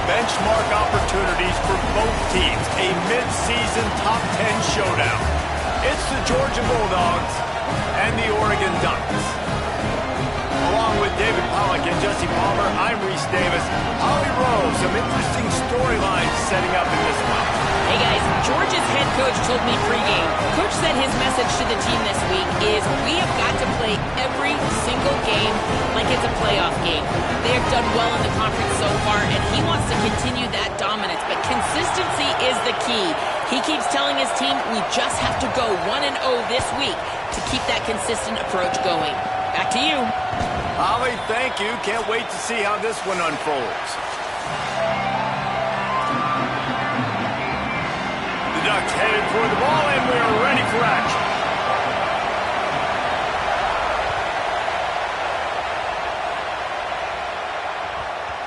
benchmark opportunities for both teams. A mid-season top 10 showdown. It's the Georgia Bulldogs and the Oregon Ducks. Along with David Pollack and Jesse Palmer, I'm Reese Davis. Holly Rowe, some interesting storylines setting up in this one. Hey guys, Georgia's head coach told me pregame. Coach said his message to the team this week is we have got to play every single game like it's a playoff game. They have done well in the conference so far, and he wants to continue that dominance, but consistency is the key. He keeps telling his team we just have to go 1-0 this week to keep that consistent approach going. Back to you. Holly, thank you. Can't wait to see how this one unfolds. The Ducks headed toward the ball, and we're ready for action.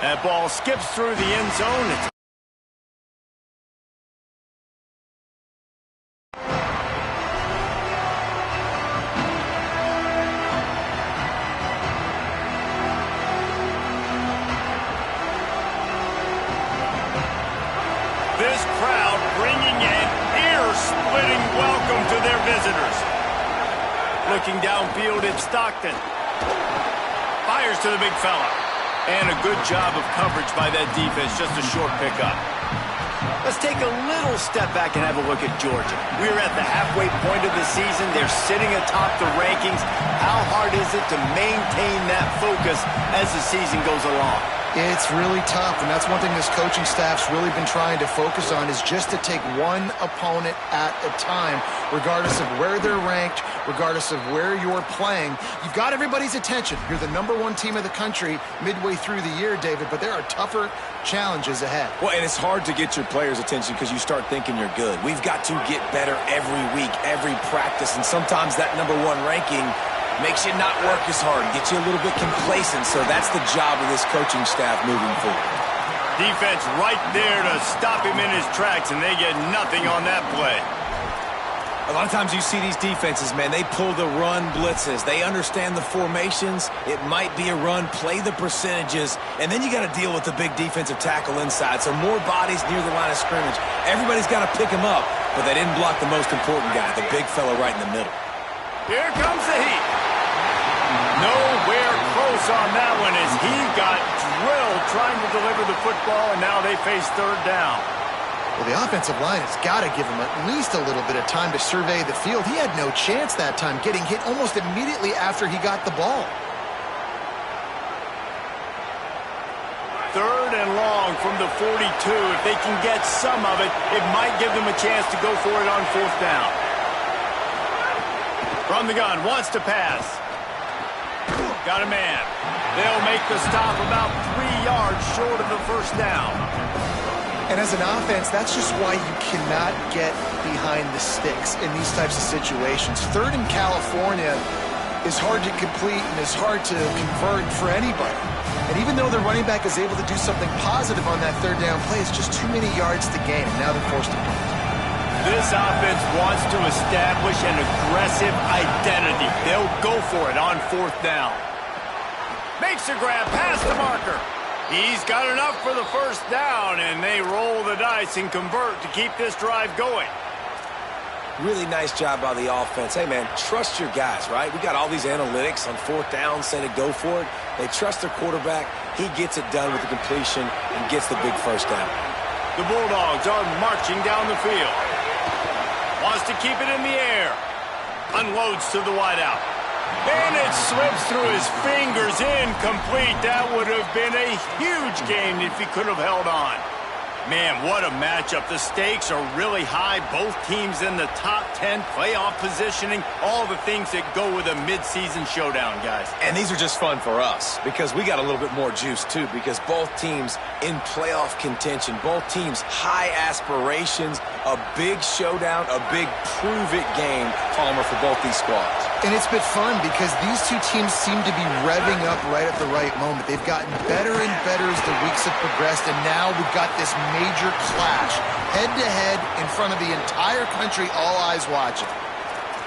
That ball skips through the end zone. This crowd bringing an ear-splitting welcome to their visitors. Looking downfield at Stockton. Fires to the big fella. And a good job of coverage by that defense, just a short pickup. Let's take a little step back and have a look at Georgia. We're at the halfway point of the season. They're sitting atop the rankings. How hard is it to maintain that focus as the season goes along? It's really tough, and that's one thing this coaching staff's really been trying to focus on is just to take one opponent at a time, regardless of where they're ranked, regardless of where you're playing. You've got everybody's attention. You're the #1 team of the country midway through the year, David, but there are tougher challenges ahead. Well, and it's hard to get your players' attention because you start thinking you're good. We've got to get better every week, every practice, and sometimes that #1 ranking makes you not work as hard, gets you a little bit complacent, so that's the job of this coaching staff moving forward. Defense right there to stop him in his tracks, and they get nothing on that play. A lot of times you see these defenses, man, they pull the run blitzes. They understand the formations. It might be a run, play the percentages, and then you got to deal with the big defensive tackle inside. So more bodies near the line of scrimmage. Everybody's got to pick him up, but they didn't block the most important guy, the big fella right in the middle. Here comes the heat. Nowhere close on that one as he got drilled trying to deliver the football, and now they face third down. Well, the offensive line has got to give him at least a little bit of time to survey the field. He had no chance that time, getting hit almost immediately after he got the ball. Third and long from the 42. If they can get some of it, it might give them a chance to go for it on fourth down. From the gun, wants to pass. Got a man. They'll make the stop about 3 yards short of the first down. And as an offense, that's just why you cannot get behind the sticks in these types of situations. Third in California is hard to complete and is hard to convert for anybody. And even though the running back is able to do something positive on that third down play, it's just too many yards to gain, and now they're forced to punt. This offense wants to establish an aggressive identity. They'll go for it on fourth down. Makes a grab past the marker. He's got enough for the first down, and they roll the dice and convert to keep this drive going. Really nice job by the offense. Hey, man, trust your guys, right? We got all these analytics on fourth down, say to go for it. They trust their quarterback. He gets it done with the completion and gets the big first down. The Bulldogs are marching down the field. Wants to keep it in the air. Unloads to the wideout. And it slips through his fingers, incomplete. That would have been a huge gain if he could have held on. Man, what a matchup. The stakes are really high. Both teams in the top 10 playoff positioning. All the things that go with a midseason showdown, guys. And these are just fun for us because we got a little bit more juice, too, because both teams in playoff contention, both teams high aspirations, a big showdown, a big prove-it game, Palmer, for both these squads. And it's been fun because these two teams seem to be revving up right at the right moment. They've gotten better and better as the weeks have progressed, and now we've got this major clash, head-to-head in front of the entire country, all eyes watching.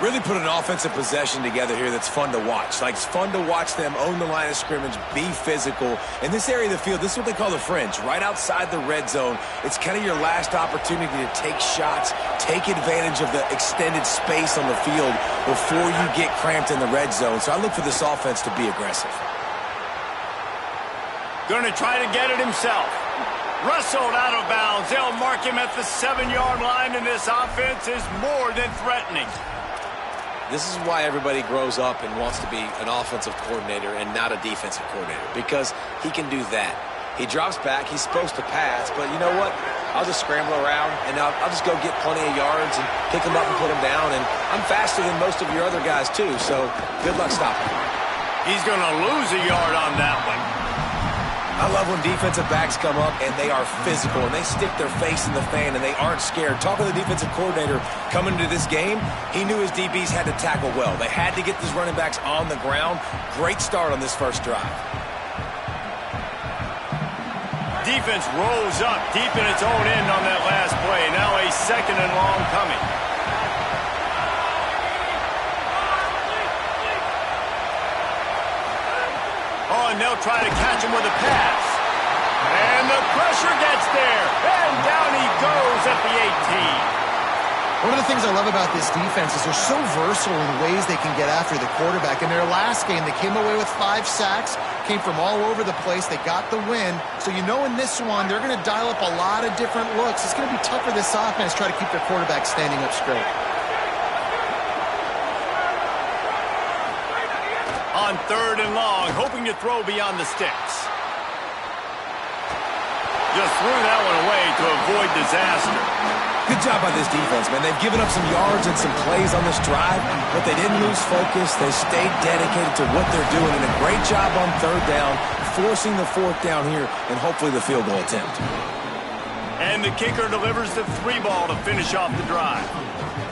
Really put an offensive possession together here that's fun to watch. Like, it's fun to watch them own the line of scrimmage, be physical. In this area of the field, this is what they call the fringe, right outside the red zone. It's kind of your last opportunity to take shots, take advantage of the extended space on the field before you get cramped in the red zone. So I look for this offense to be aggressive. Going to try to get it himself. Wrestled out of bounds. They'll mark him at the 7-yard line, and this offense is more than threatening. This is why everybody grows up and wants to be an offensive coordinator and not a defensive coordinator, because he can do that. He drops back. He's supposed to pass, but you know what? I'll just scramble around, and I'll just go get plenty of yards and pick them up and put them down, and I'm faster than most of your other guys, too, so good luck stopping. He's going to lose a yard on that one. I love when defensive backs come up and they are physical and they stick their face in the fan and they aren't scared. Talking to the defensive coordinator coming into this game, he knew his DBs had to tackle well. They had to get these running backs on the ground. Great start on this first drive. Defense rolls up deep in its own end on that last play. Now a 2nd and long coming. Oh, and they'll try to catch him with a pass. And the pressure gets there. And down he goes at the 18. One of the things I love about this defense is they're so versatile in the ways they can get after the quarterback. In their last game, they came away with 5 sacks, came from all over the place. They got the win. So you know in this one, they're going to dial up a lot of different looks. It's going to be tough for this offense to try to keep their quarterback standing up straight. On 3rd and long, hoping to throw beyond the sticks. Just threw that one away to avoid disaster. Good job by this defense, man. They've given up some yards and some plays on this drive, but they didn't lose focus. They stayed dedicated to what they're doing, and a great job on 3rd down, forcing the 4th down here, and hopefully the field goal attempt. And the kicker delivers the 3 ball to finish off the drive.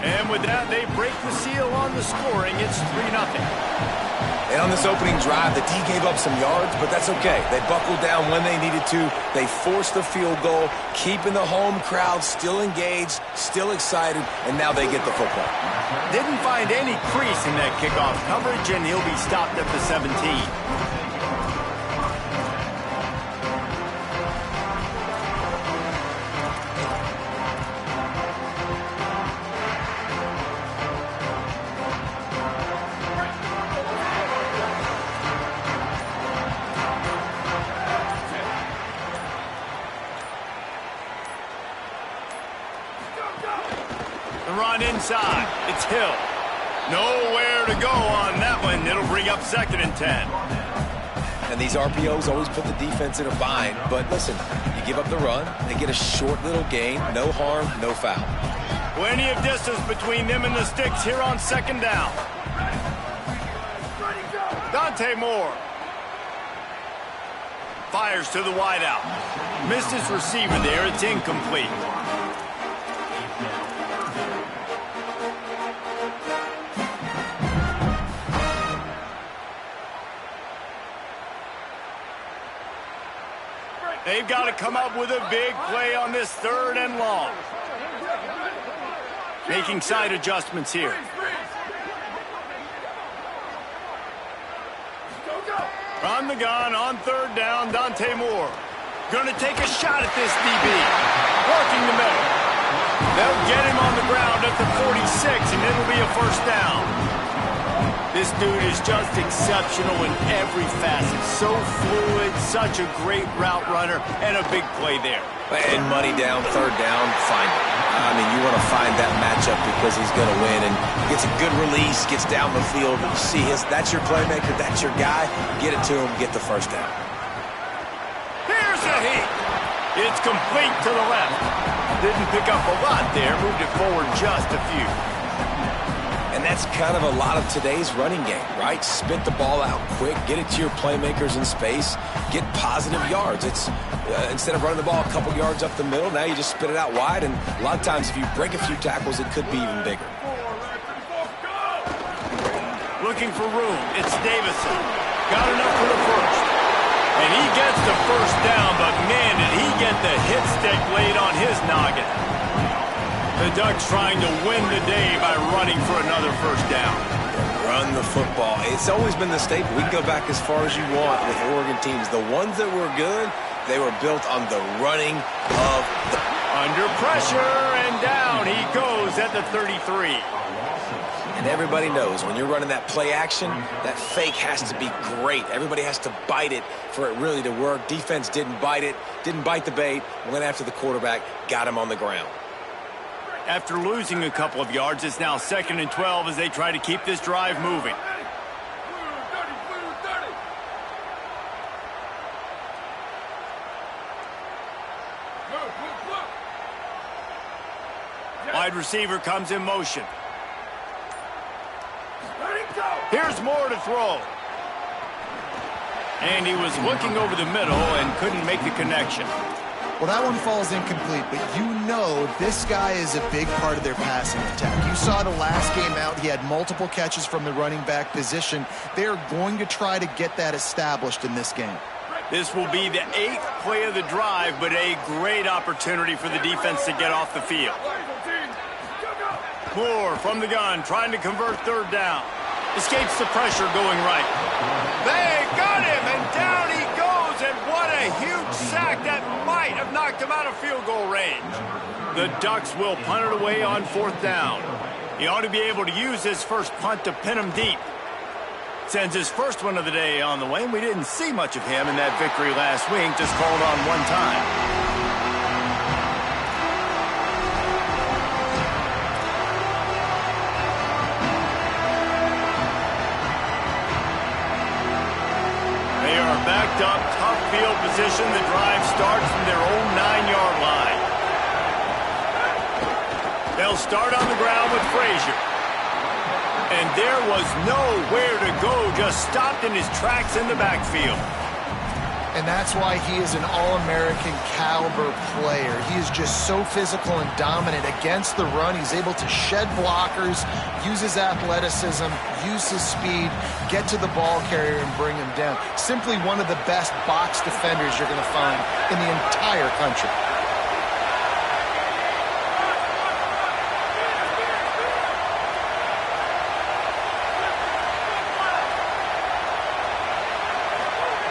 And with that, they break the seal on the scoring. It's 3-0. And on this opening drive, the D gave up some yards, but that's okay. They buckled down when they needed to. They forced the field goal, keeping the home crowd still engaged, still excited, and now they get the football. Didn't find any crease in that kickoff coverage, and he'll be stopped at the 17. Run inside. It's Hill. Nowhere to go on that one. It'll bring up 2nd and 10. And these RPOs always put the defense in a bind. But listen, you give up the run, they get a short little gain, no harm, no foul. Plenty of distance between them and the sticks here on 2nd down. Dante Moore. Fires to the wideout. Missed his receiver there. It's incomplete. They've got to come up with a big play on this 3rd and long. Making side adjustments here. On the gun, on 3rd down, Dante Moore. Going to take a shot at this DB. Working the middle. They'll get him on the ground at the 46, and it'll be a 1st down. This dude is just exceptional in every facet. So fluid, such a great route runner, and a big play there. And money down, 3rd down, find it. I mean, you want to find that matchup because he's going to win. And gets a good release, gets down the field. You see that's your playmaker, that's your guy. Get it to him, get the 1st down. Here's a hit. It's complete to the left. Didn't pick up a lot there, moved it forward just a few. And that's kind of a lot of today's running game, right? Spit the ball out quick, get it to your playmakers in space, get positive yards. It's instead of running the ball a couple yards up the middle, now you just spit it out wide, and a lot of times if you break a few tackles, it could be even bigger. Looking for room. It's Davison. Got enough for the 1st. And he gets the 1st down, but man, did he get the hit stick laid on his noggin. The Ducks trying to win the day by running for another first down. Run the football. It's always been the staple. We can go back as far as you want with Oregon teams. The ones that were good, they were built on the running of the... Under pressure, and down he goes at the 33. And everybody knows when you're running that play action, that fake has to be great. Everybody has to bite it for it really to work. Defense didn't bite it, didn't bite the bait, went after the quarterback, got him on the ground. After losing a couple of yards, it's now 2nd and 12 as they try to keep this drive moving. Wide receiver comes in motion. Here's Moore to throw. And he was looking over the middle and couldn't make the connection. Well, that one falls incomplete, but you know this guy is a big part of their passing attack. You saw the last game out. He had multiple catches from the running back position. They're going to try to get that established in this game. This will be the 8th play of the drive, but a great opportunity for the defense to get off the field. Moore from the gun, trying to convert 3rd down. Escapes the pressure going right. They got him, and down he goes, and what a huge sack that might have knocked him out of field goal range. The Ducks will punt it away on 4th down. He ought to be able to use his first punt to pin him deep. Sends his first one of the day on the way, and we didn't see much of him in that victory last week, just called on one time. Backed up, tough field position. The drive starts from their own 9-yard line. They'll start on the ground with Frazier. And there was nowhere to go, just stopped in his tracks in the backfield. And that's why he is an All-American caliber player. He is just so physical and dominant against the run. He's able to shed blockers, use his athleticism, use his speed, get to the ball carrier and bring him down. Simply one of the best box defenders you're going to find in the entire country.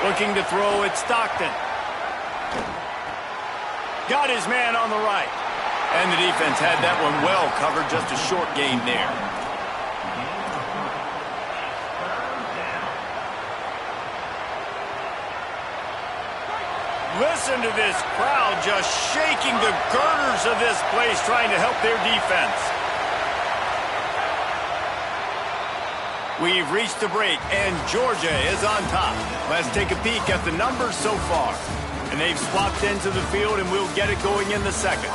Looking to throw at Stockton. Got his man on the right. And the defense had that one well covered, just a short gain there. Listen to this crowd just shaking the girders of this place, trying to help their defense. We've reached the break, and Georgia is on top. Let's take a peek at the numbers so far. And they've swapped into the field, and we'll get it going in the second.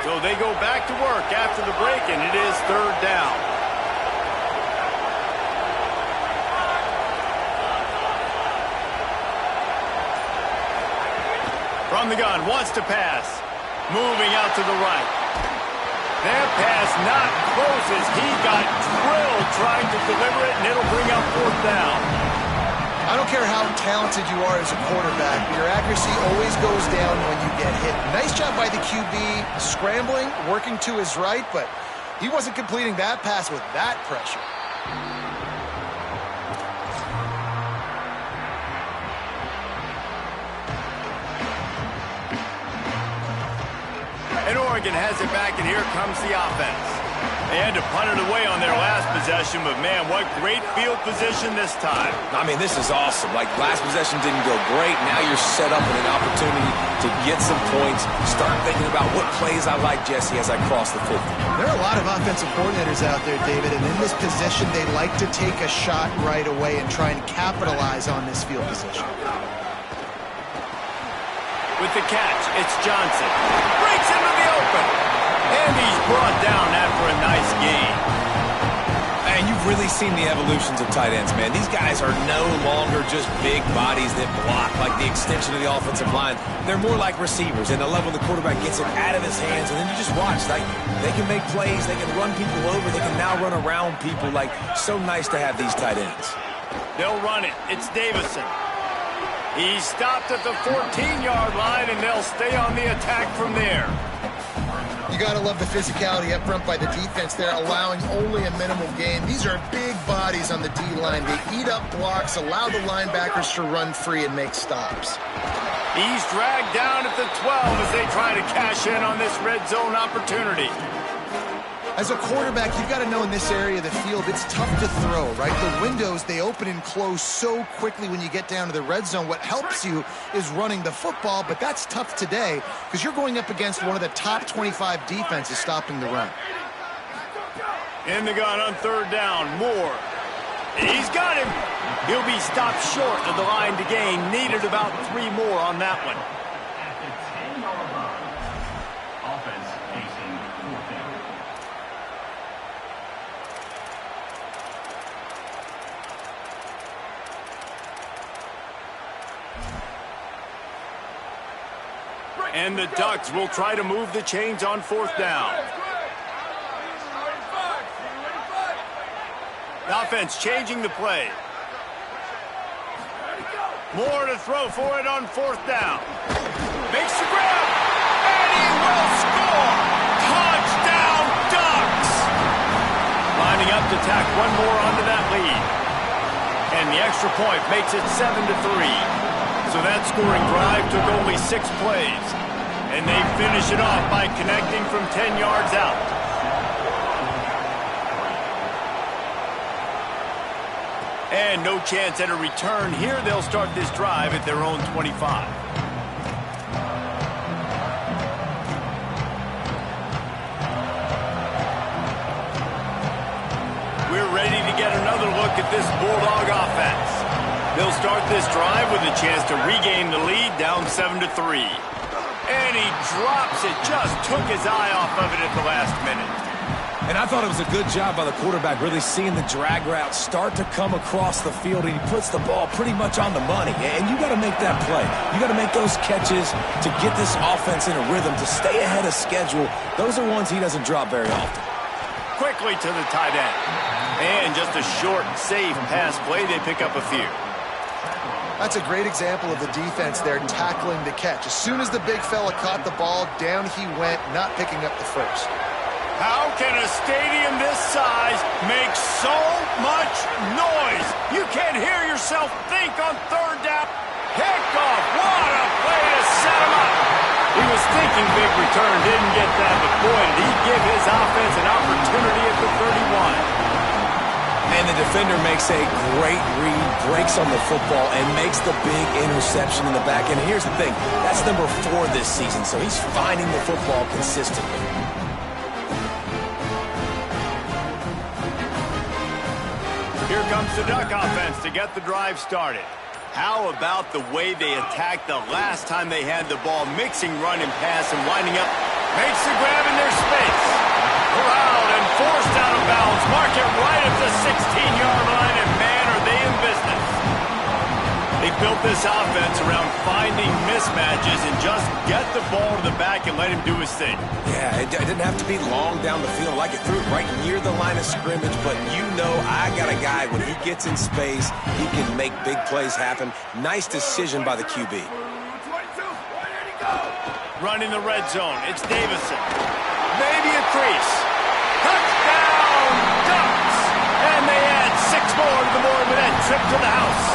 So they go back to work after the break, and it is 3rd down. From the gun, wants to pass. Moving out to the right. That pass not close as he got drilled trying to deliver it, and it'll bring up 4th down. I don't care how talented you are as a quarterback, but your accuracy always goes down when you get hit. Nice job by the QB scrambling, working to his right, but he wasn't completing that pass with that pressure. And Oregon has it back, and here comes the offense. They had to punt it away on their last possession, but man, what great field position this time. I mean, this is awesome. Like, last possession didn't go great. Now you're set up with an opportunity to get some points. Start thinking about what plays I like, Jesse, as I cross the 50. There are a lot of offensive coordinators out there, David, and in this position, they like to take a shot right away and try and capitalize on this field position. With the catch, it's Johnson. Breaks into the open. And he's brought down after a nice gain. And you've We've really seen the evolutions of tight ends, man. These guys are no longer just big bodies that block like the extension of the offensive line. They're more like receivers, and I love when the quarterback gets it out of his hands, and then you just watch. Like, they can make plays, they can run people over, they can now run around people. Like, so nice to have these tight ends. They'll run it. It's Davison. He's stopped at the 14-yard line, and they'll stay on the attack from there. You got to love the physicality up front by the defense there, allowing only a minimal gain. These are big bodies on the D-line. They eat up blocks, allow the linebackers to run free and make stops. He's dragged down at the 12 as they try to cash in on this red zone opportunity. As a quarterback, you've got to know in this area of the field, it's tough to throw, right? The windows, they open and close so quickly when you get down to the red zone. What helps you is running the football, but that's tough today because you're going up against one of the top 25 defenses stopping the run. In the gun on third down, Moore. He's got him. He'll be stopped short of the line to gain. Needed about 3 more on that one. And the Ducks will try to move the chains on fourth down. The offense changing the play. Moore to throw for it on fourth down. Makes the grab, and he will score! Touchdown, Ducks! Lining up to tack one more onto that lead. And the extra point makes it 7-3. So that scoring drive took only 6 plays. And they finish it off by connecting from 10 yards out. And no chance at a return here. They'll start this drive at their own 25. We're ready to get another look at this Bulldog offense. They'll start this drive with a chance to regain the lead, down 7-3. And he drops it, just took his eye off of it at the last minute. And I thought it was a good job by the quarterback, really seeing the drag route start to come across the field, and he puts the ball pretty much on the money. And you got to make that play. You got to make those catches to get this offense in a rhythm, to stay ahead of schedule. Those are ones he doesn't drop very often. Quickly to the tight end. And just a short, safe pass play. They pick up a few. That's a great example of the defense there tackling the catch. As soon as the big fella caught the ball, down he went, not picking up the first. How can a stadium this size make so much noise? You can't hear yourself think on third down. Pickoff, what a play to set him up. He was thinking big return, didn't get that, but boy, did he give his offense an opportunity at the 31. And the defender makes a great read, breaks on the football, and makes the big interception in the back. And here's the thing, that's number 4 this season, so he's finding the football consistently. Here comes the Duck offense to get the drive started. How about the way they attacked the last time they had the ball, mixing run and pass and winding up. Makes the grab in their space. Corralled and forced out of bounds. Mark it right at the 16-yard line, and man, are they in business. They built this offense around finding mismatches and just get the ball to the back and let him do his thing. Yeah, it didn't have to be long down the field. Like it threw it right near the line of scrimmage, but you know I got a guy, when he gets in space, he can make big plays happen. Nice decision by the QB. Running the red zone, it's Davison. Maybe a crease. Touchdown, Ducks! And they add 6 more to the board with that trip to the house.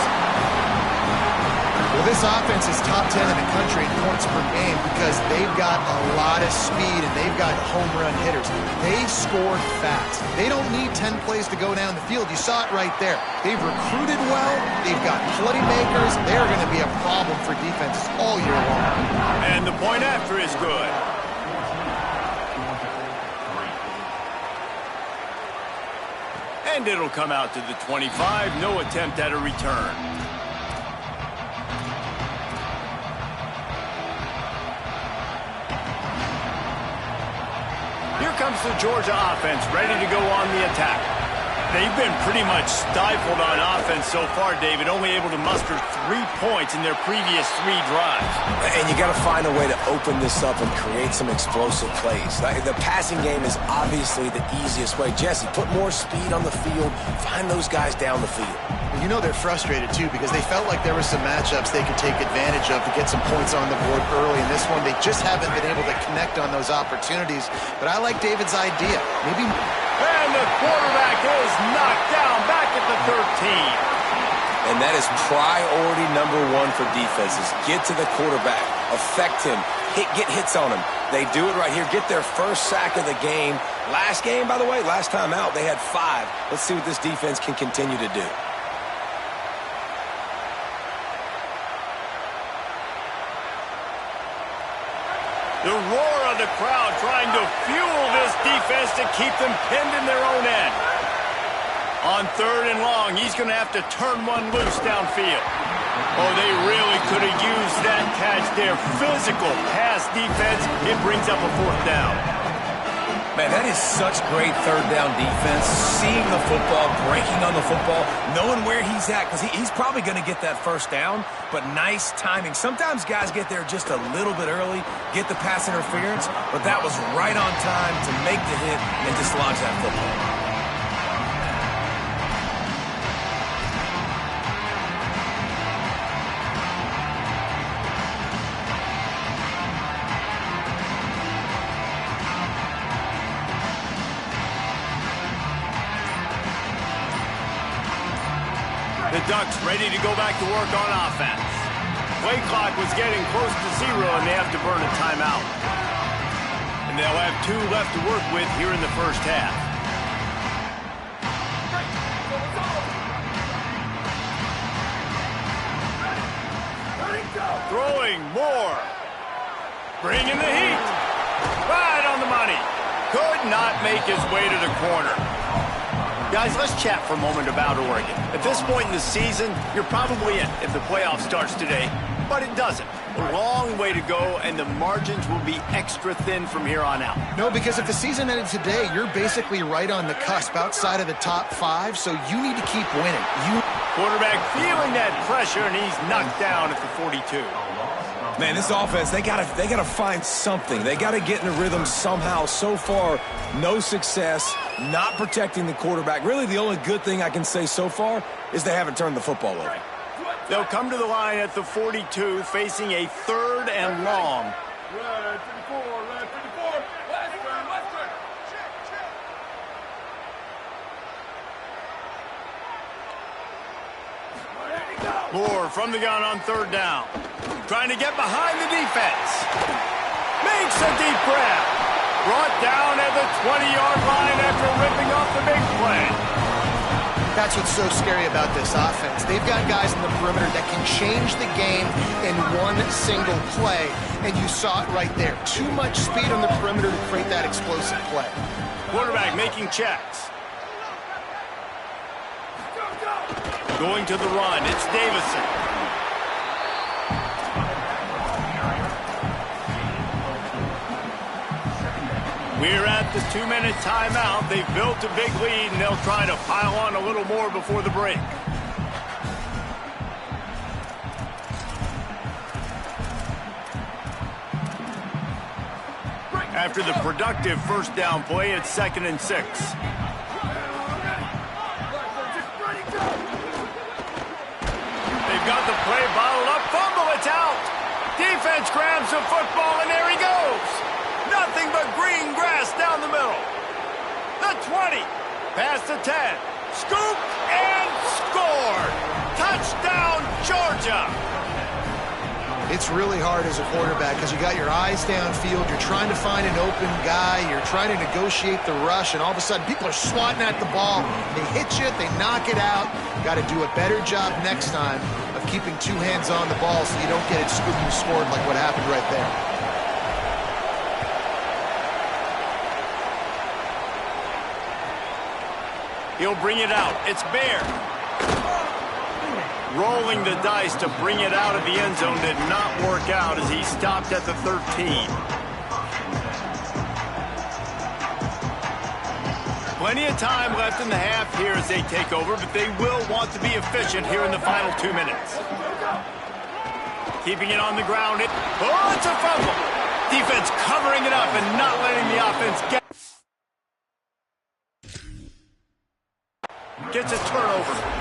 Well, this offense is top 10 in the country in points per game because they've got a lot of speed and they've got home run hitters. They score fast. They don't need 10 plays to go down the field. You saw it right there. They've recruited well. They've got playmakers. They're going to be a problem for defenses all year long. And the point after is good. And it'll come out to the 25. No attempt at a return. Here comes the Georgia offense, ready to go on the attack. They've been pretty much stifled on offense so far, David, only able to muster 3 points in their previous 3 drives. And you got to find a way to open this up and create some explosive plays. The passing game is obviously the easiest way. Jesse, put more speed on the field. Find those guys down the field. You know they're frustrated, too, because they felt like there were some matchups they could take advantage of to get some points on the board early. In this one, they just haven't been able to connect on those opportunities. But I like David's idea. Maybe... And the quarterback is knocked down back at the 13. And that is priority number 1 for defenses. Get to the quarterback. Affect him. Get hits on him. They do it right here. Get their first sack of the game. Last game, by the way, last time out, they had 5. Let's see what this defense can continue to do. The roar of the crowd trying to fuel this defense to keep them pinned in their own end. On 3rd and long, he's going to have to turn one loose downfield. Oh, they really could have used that catch there. Physical pass defense. It brings up a 4th down. Man, that is such great 3rd down defense. Seeing the football, breaking on the football, knowing where he's at, because he's probably going to get that 1st down, but nice timing. Sometimes guys get there just a little bit early, get the pass interference, but that was right on time to make the hit and dislodge that football. The Ducks ready to go back to work on offense. Play clock was getting close to 0, and they have to burn a timeout. And they'll have 2 left to work with here in the first half. Throwing more. Bringing the heat. Right on the money. Could not make his way to the corner. Guys, let's chat for a moment about Oregon. At this point in the season, you're probably in if the playoff starts today, but it doesn't. A long way to go, and the margins will be extra thin from here on out. No, because if the season ended today, you're basically right on the cusp outside of the top 5, so you need to keep winning. Quarterback feeling that pressure, and he's knocked down at the 42. Man, this offense, they gotta find something. They gotta get in a rhythm somehow. So far, no success, not protecting the quarterback. Really, the only good thing I can say so far is they haven't turned the football over. They'll come to the line at the 42, facing a 3rd and long. Red 54, red 54. Last turn. Moore from the gun on 3rd down. Trying to get behind the defense. Makes a deep grab. Brought down at the 20-yard line after ripping off the big play. That's what's so scary about this offense. They've got guys in the perimeter that can change the game in one single play, and you saw it right there. Too much speed on the perimeter to create that explosive play. Quarterback making checks. Going to the run, it's Davison. We're at the 2-minute timeout. They've built a big lead, and they'll try to pile on a little more before the break. After the productive 1st down play, it's 2nd and 6. They've got the play bottled up. Fumble, it's out. Defense grabs the football, and there he goes. Nothing but green grass down the middle. The 20, past the 10, scooped and scored. Touchdown, Georgia. It's really hard as a quarterback because you got your eyes downfield. You're trying to find an open guy. You're trying to negotiate the rush, and all of a sudden people are swatting at the ball. They hit you, they knock it out. Got to do a better job next time of keeping 2 hands on the ball so you don't get it scooped and scored like what happened right there. He'll bring it out. It's Bear. Rolling the dice to bring it out of the end zone did not work out as he stopped at the 13. Plenty of time left in the half here as they take over, but they will want to be efficient here in the final 2 minutes. Keeping it on the ground. Oh, it's a fumble. Defense covering it up and not letting the offense gets a turnover.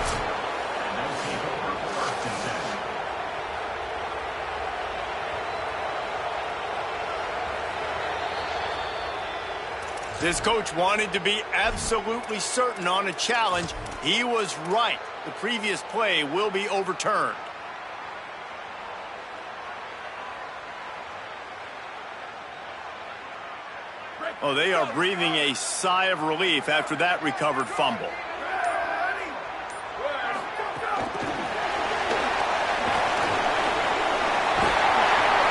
This coach wanted to be absolutely certain on a challenge. He was right. The previous play will be overturned. Oh, they are breathing a sigh of relief after that recovered fumble.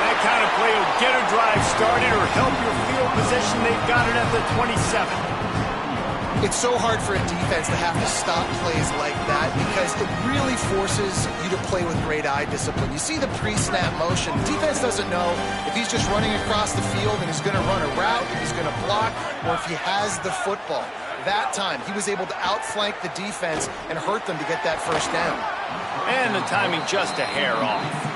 That kind of play will get a drive started or help your field position. They've got it at the 27. It's so hard for a defense to have to stop plays like that because it really forces you to play with great eye discipline. You see the pre-snap motion. The defense doesn't know if he's just running across the field and he's going to run a route, if he's going to block, or if he has the football. That time, he was able to outflank the defense and hurt them to get that first down. And the timing just a hair off.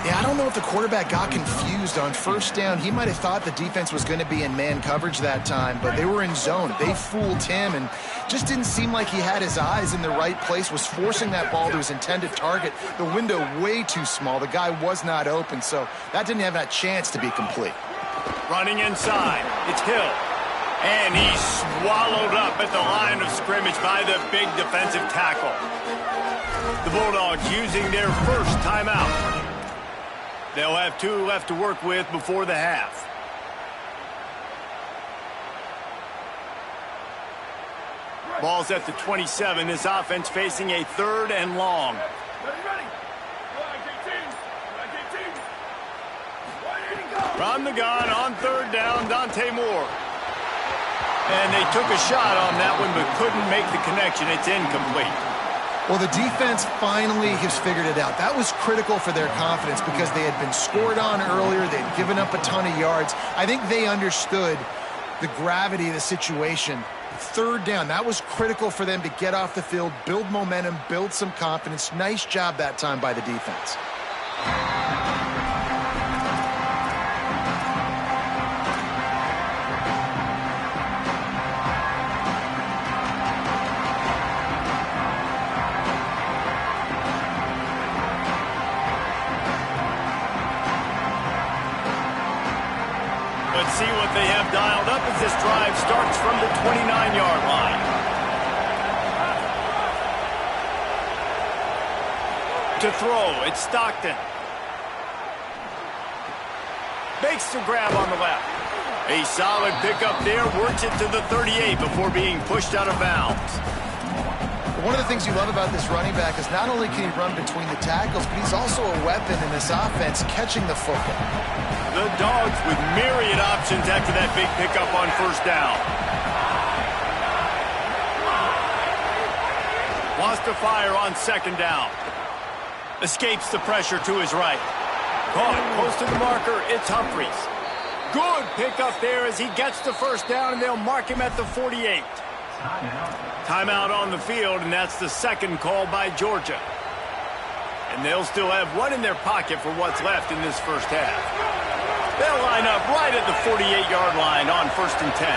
Yeah, I don't know if the quarterback got confused on first down. He might have thought the defense was going to be in man coverage that time, but they were in zone. They fooled him and just didn't seem like he had his eyes in the right place, was forcing that ball to his intended target. The window way too small. The guy was not open, so that didn't have that chance to be complete. Running inside, it's Hill. And he's swallowed up at the line of scrimmage by the big defensive tackle. The Bulldogs using their first timeout. They'll have 2 left to work with before the half. Ball's at the 27. This offense facing a 3rd and long. From the gun on 3rd down, Dante Moore. And they took a shot on that one but couldn't make the connection. It's incomplete. Well, the defense finally has figured it out. That was critical for their confidence because they had been scored on earlier. They had given up a ton of yards. I think they understood the gravity of the situation. 3rd down, that was critical for them to get off the field, build momentum, build some confidence. Nice job that time by the defense. See what they have dialed up as this drive starts from the 29-yard line. To throw, it's Stockton. Makes the grab on the left. A solid pickup there, works it to the 38 before being pushed out of bounds. One of the things you love about this running back is not only can he run between the tackles, but he's also a weapon in this offense catching the football. The Dogs with myriad options after that big pickup on 1st down. Wants to fire on 2nd down. Escapes the pressure to his right. Caught close to the marker, it's Humphries. Good pickup there as he gets the 1st down, and they'll mark him at the 48. Timeout on the field, and that's the 2nd call by Georgia. And they'll still have 1 in their pocket for what's left in this first half. They'll line up right at the 48-yard line on 1st and 10.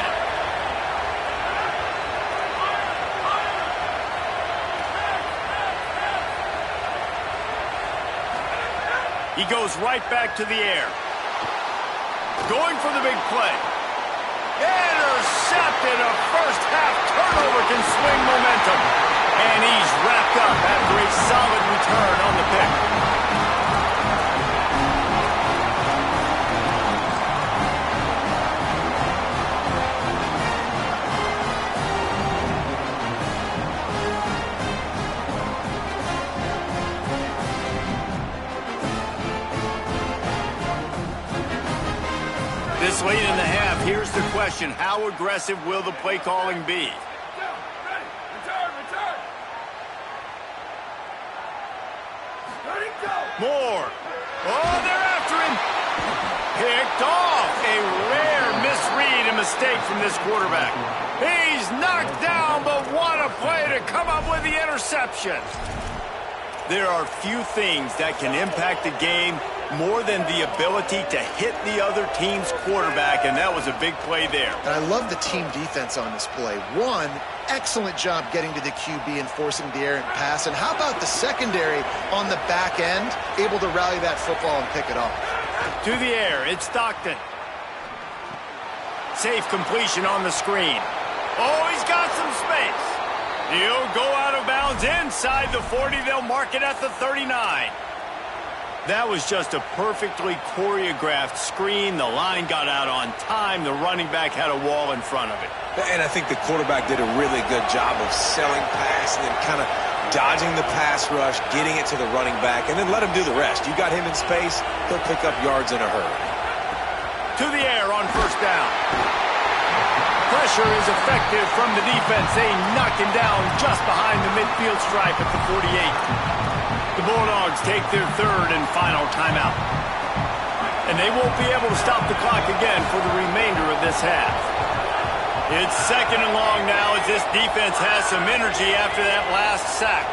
He goes right back to the air. Going for the big play. Intercepted. A first half turnover can swing momentum. And he's wrapped up after a solid return on the pick. This late in the half, here's the question. How aggressive will the play calling be? Moore. Oh, they're after him. Picked off. A rare misread and mistake from this quarterback. He He's knocked down, but what a play to come up with the interception. There are few things that can impact the game more than the ability to hit the other team's quarterback, and that was a big play there. And I love the team defense on this play. One, excellent job getting to the QB and forcing the errant pass. And how about the secondary on the back end, able to rally that football and pick it off? To the air, it's Stockton. Safe completion on the screen. Oh, he's got some space. He'll go out of bounds inside the 40. They'll mark it at the 39. That was just a perfectly choreographed screen. The line got out on time. The running back had a wall in front of it. And I think the quarterback did a really good job of selling pass and then kind of dodging the pass rush, getting it to the running back, and then let him do the rest. You got him in space, he'll pick up yards in a hurry. To the air on first down. Pressure is effective from the defense. They knock him down just behind the midfield stripe at the 48. The Bulldogs take their third and final timeout. And they won't be able to stop the clock again for the remainder of this half. It's second and long now as this defense has some energy after that last sack.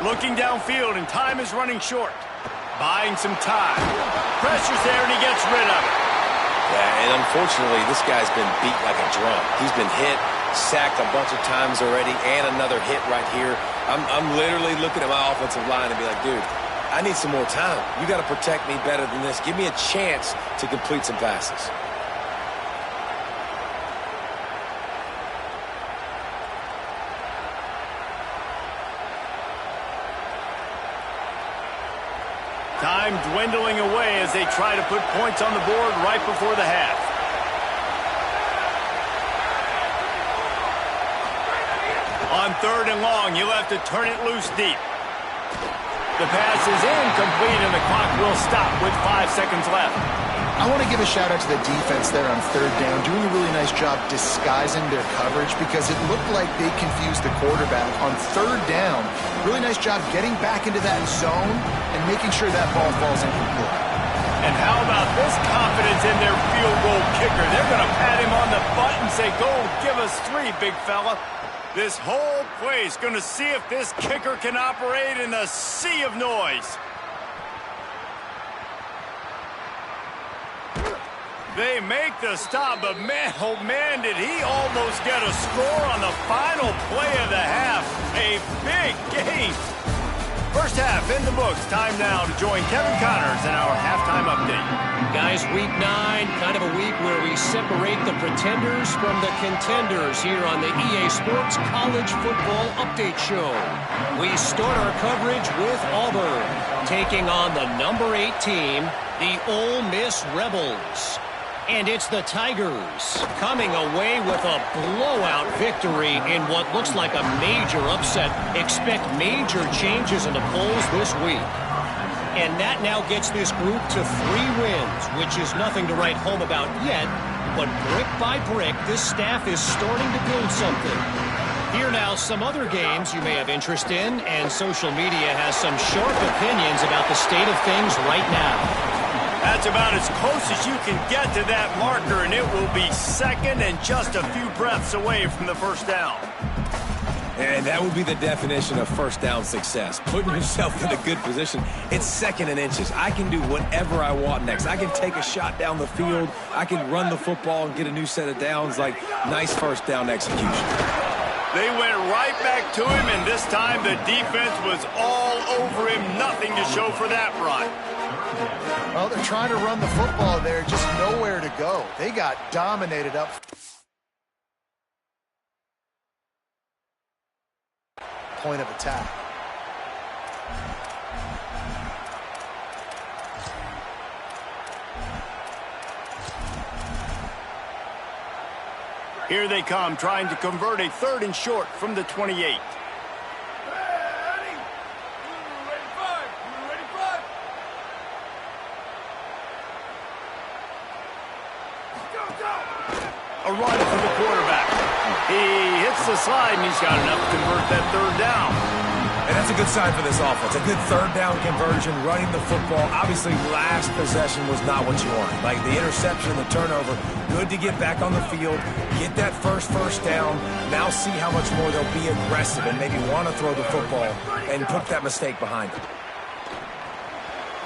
Looking downfield, and time is running short. Buying some time. Pressure's there, and he gets rid of it. Yeah, and unfortunately, this guy's been beat like a drum. He's been hit, sacked a bunch of times already, and another hit right here. I'm literally looking at my offensive line and be like, dude, I need some more time. You got to protect me better than this. Give me a chance to complete some passes. Time dwindling away as they try to put points on the board right before the half. On third and long, you'll have to turn it loose deep. The pass is incomplete, and the clock will stop with 5 seconds left. I want to give a shout out to the defense there on third down, doing a really nice job disguising their coverage because it looked like they confused the quarterback on third down. Really nice job getting back into that zone and making sure that ball falls incomplete. And how about this confidence in their field goal kicker? They're going to pat him on the butt and say, go, give us 3, big fella. This whole place going to see if this kicker can operate in a sea of noise. They make the stop, but man, oh man, did he almost get a score on the final play of the half. A big game. First half in the books. Time now to join Kevin Connors in our halftime update. Guys, week 9, kind of a week where we separate the pretenders from the contenders here on the EA Sports College Football Update Show. We start our coverage with Auburn, taking on the number 8 team, the Ole Miss Rebels. And it's the Tigers coming away with a blowout victory in what looks like a major upset. Expect major changes in the polls this week. And that now gets this group to 3 wins, which is nothing to write home about yet. But brick by brick, this staff is starting to build something. Here now, some other games you may have interest in, and social media has some sharp opinions about the state of things right now. That's about as close as you can get to that marker, and it will be second and just a few breaths away from the first down. And that would be the definition of first down success. Putting yourself in a good position. It's second and inches. I can do whatever I want next. I can take a shot down the field. I can run the football and get a new set of downs. Like, nice first down execution. They went right back to him, and this time the defense was all over him. Nothing to show for that run. Well, they're trying to run the football there, just nowhere to go. They got dominated up. Point of attack. Here they come, trying to convert a third and short from the 28. A run for the quarterback. He hits the slide, and he's got enough to convert that third down. And that's a good sign for this offense. A good third down conversion, running the football. Obviously, last possession was not what you wanted. Like the interception and the turnover, good to get back on the field, get that first down. Now see how much more they'll be aggressive and maybe want to throw the football and put that mistake behind them.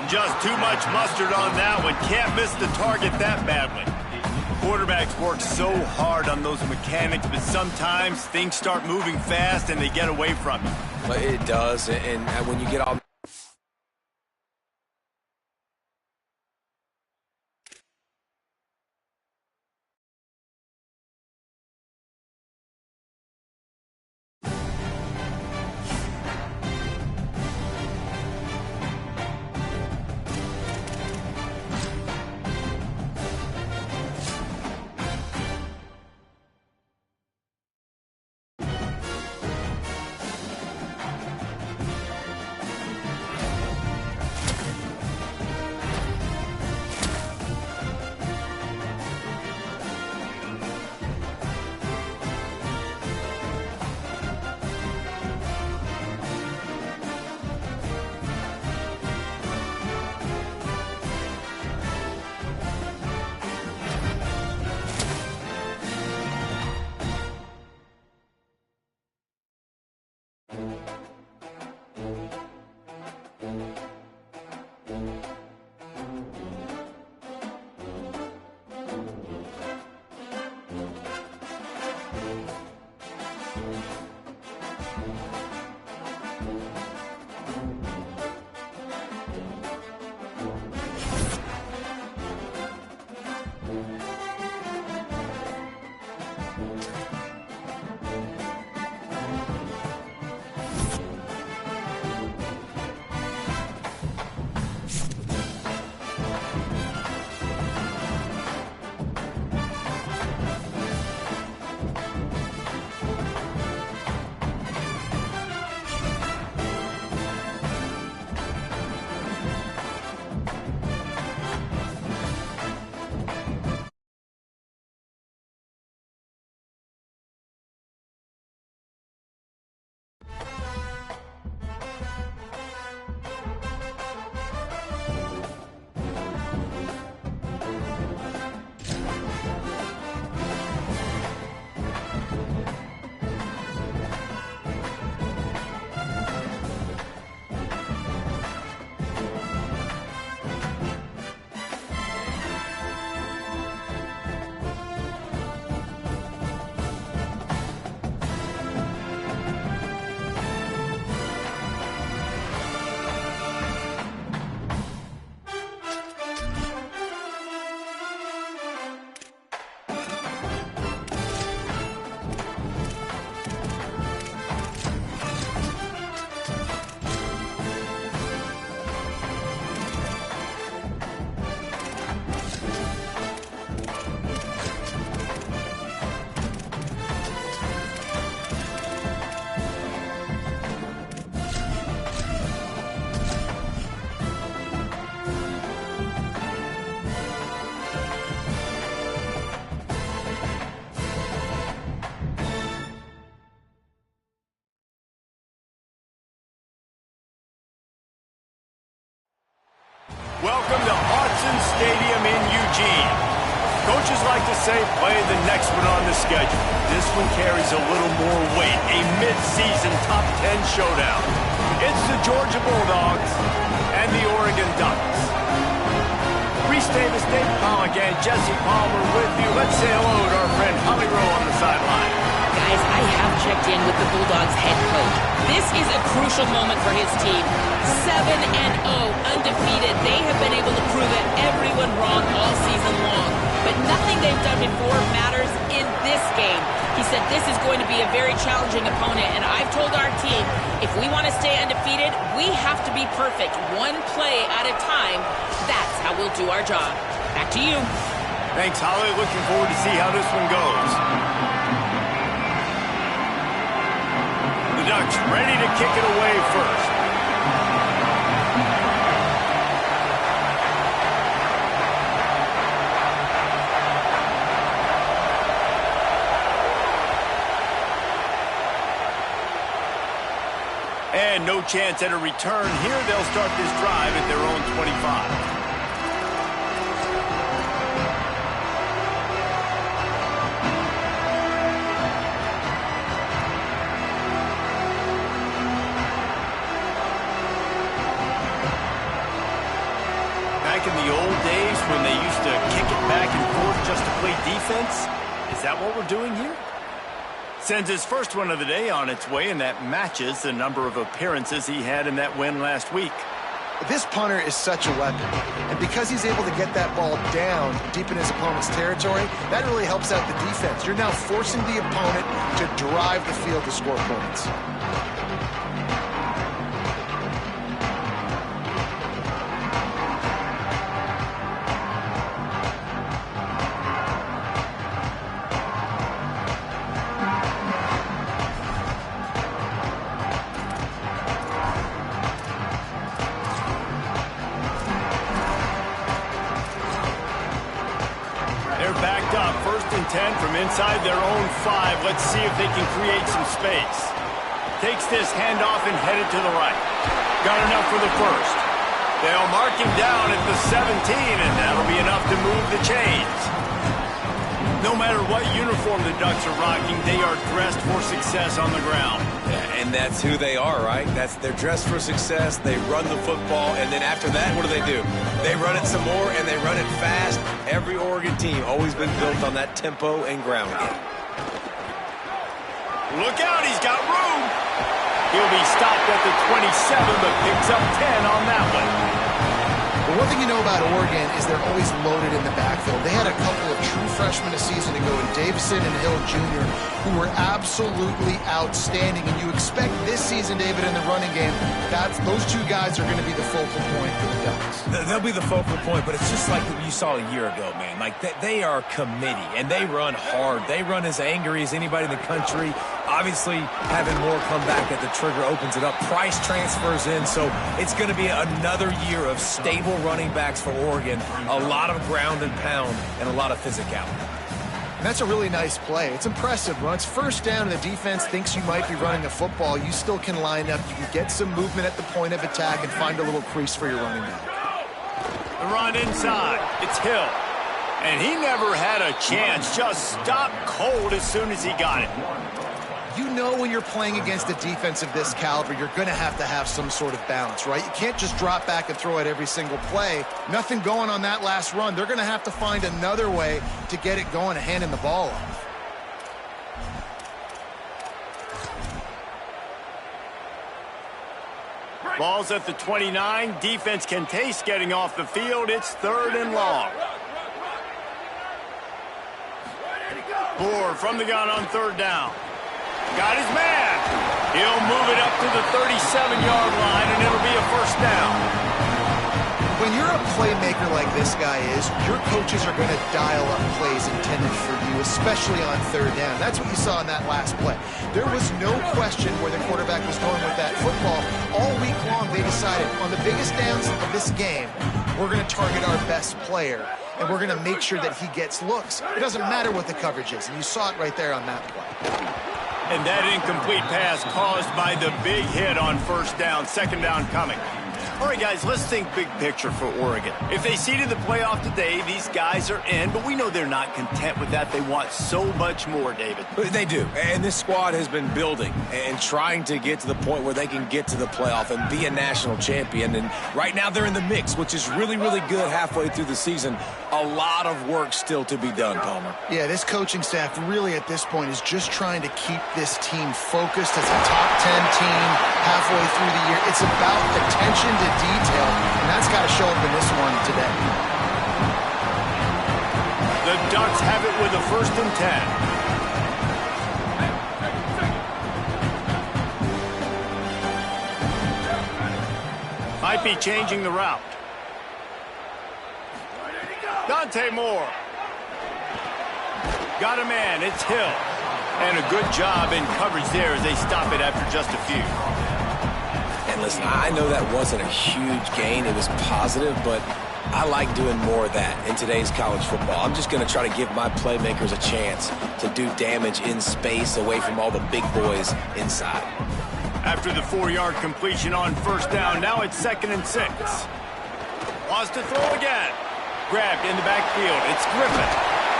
Just too much mustard on that one. Can't miss the target that badly. Quarterbacks work so hard on those mechanics, but sometimes things start moving fast and they get away from you. But it does, and when you get all... Welcome to Autzen Stadium in Eugene. Coaches like to say play the next one on the schedule. This one carries a little more weight, a mid-season top 10 showdown. It's the Georgia Bulldogs and the Oregon Ducks. Reese Davis, Dave Pollock, and Jesse Palmer with you. Let's say hello to our friend Holly Rowe on the sideline. Guys, I have checked in with the Bulldogs head coach. This is a crucial moment for his team. 7-0, undefeated. They have been able to prove everyone wrong all season long. But nothing they've done before matters in this game. He said this is going to be a very challenging opponent, and I've told our team, if we want to stay undefeated, we have to be perfect, one play at a time. That's how we'll do our job. Back to you. Thanks, Holly. Looking forward to see how this one goes. The Ducks ready to kick it away first. And And no chance at a return here. They'll start this drive at their own 25. Back in the old days when they used to kick it back and forth just to play defense, is that what we're doing here? Sends his first one of the day on its way, and that matches the number of appearances he had in that win last week. This punter is such a weapon, and because he's able to get that ball down deep in his opponent's territory, that really helps out the defense. You're now forcing the opponent to drive the field to score points. Backed up, 1st and 10 from inside their own 5. Let's see if they can create some space. Takes this handoff and headed to the right. Got enough for the first. They'll mark him down at the 17, and that'll be enough to move the chains. No matter what uniform the Ducks are rocking, they are dressed for success on the ground. Yeah, and that's who they are, right? They're dressed for success. They run the football, and then after that, what do? They run it some more, and they run it fast. Every Oregon team always been built on that tempo and ground game. Look out, he's got room. He'll be stopped at the 27, but picks up 10 on that one. But one thing you know about Oregon is they're always loaded in the backfield. They had a couple of true freshmen a season ago in Davison and Hill Jr. who were absolutely outstanding. And you expect this season, David, in the running game, those two guys are going to be the focal point for the Ducks. They'll be the focal point, but it's just like you saw a year ago, man. Like, they are a committee, and they run hard. They run as angry as anybody in the country. Obviously, having Moore come back at the trigger opens it up. Price transfers in, so it's going to be another year of stable running backs for Oregon. A lot of ground and pound and a lot of physicality. And that's a really nice play. It's impressive. When it's 1st down and the defense thinks you might be running the football, you still can line up. You can get some movement at the point of attack and find a little crease for your running back. The run inside. It's Hill. And he never had a chance. Just stopped cold as soon as he got it. You know when you're playing against a defense of this caliber, you're going to have some sort of balance, right? You can't just drop back and throw it every single play. Nothing going on that last run. They're going to have to find another way to get it going and handing the ball off. Ball's at the 29. Defense can taste getting off the field. It's 3rd and long. Bohr from the gun on 3rd down. Got his man. He'll move it up to the 37-yard line, and it'll be a 1st down. When you're a playmaker like this guy is, your coaches are going to dial up plays intended for you, especially on 3rd down. That's what you saw in that last play. There was no question where the quarterback was going with that football. All week long, they decided on the biggest downs of this game, we're going to target our best player, and we're going to make sure that he gets looks. It doesn't matter what the coverage is, and you saw it right there on that play. And that incomplete pass caused by the big hit on 1st down. 2nd down coming. All right, guys, let's think big picture for Oregon. If they seeded the playoff today, these guys are in, but we know they're not content with that. They want so much more, David. They do, and this squad has been building and trying to get to the point where they can get to the playoff and be a national champion. And right now they're in the mix, which is really, really good halfway through the season. A lot of work still to be done, Palmer. Yeah, this coaching staff really at this point is just trying to keep this team focused as a top 10 team halfway through the year. It's about attention to detail, and that's got to show up in this one today. The Ducks have it with a 1st and 10. Might be changing the route. Dante Moore. Got a man. It's Hill. And a good job in coverage there as they stop it after just a few. And listen, I know that wasn't a huge gain. It was positive, but I like doing more of that in today's college football. I'm just going to try to give my playmakers a chance to do damage in space away from all the big boys inside. After the 4-yard completion on first down, now it's 2nd and 6. Wants to throw again. Grabbed in the backfield. It's Griffin.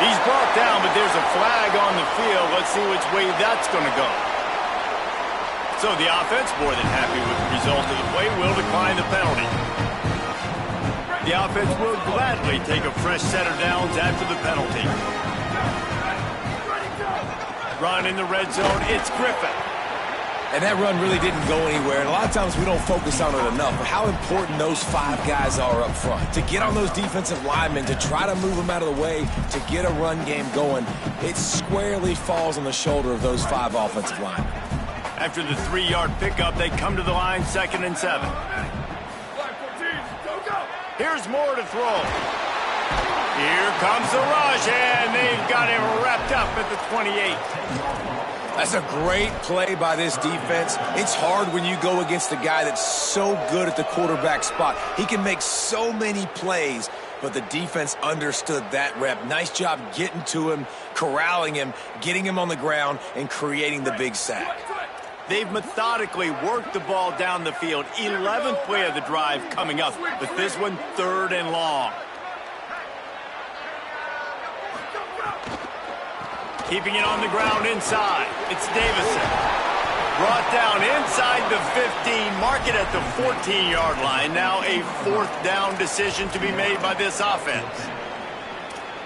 He's brought down, but there's a flag on the field. Let's see which way that's going to go. So the offense, more than happy with the result of the play, will decline the penalty. The offense will gladly take a fresh set of downs after the penalty. Run in the red zone. It's Griffin. And that run really didn't go anywhere. And a lot of times we don't focus on it enough. But how important those 5 guys are up front. To get on those defensive linemen, to try to move them out of the way, to get a run game going, it squarely falls on the shoulder of those 5 offensive linemen. After the 3-yard pickup, they come to the line 2nd and 7. Here's Moore to throw. Here comes the rush, and they've got him wrapped up at the 28. That's a great play by this defense. It's hard when you go against a guy that's so good at the quarterback spot. He can make so many plays, but the defense understood that rep. Nice job getting to him, corralling him, getting him on the ground, and creating the big sack. They've methodically worked the ball down the field. 11th play of the drive coming up, but this one 3rd and long. Keeping it on the ground inside. It's Davison. Brought down inside the 15. Mark it at the 14-yard line. Now a 4th down decision to be made by this offense.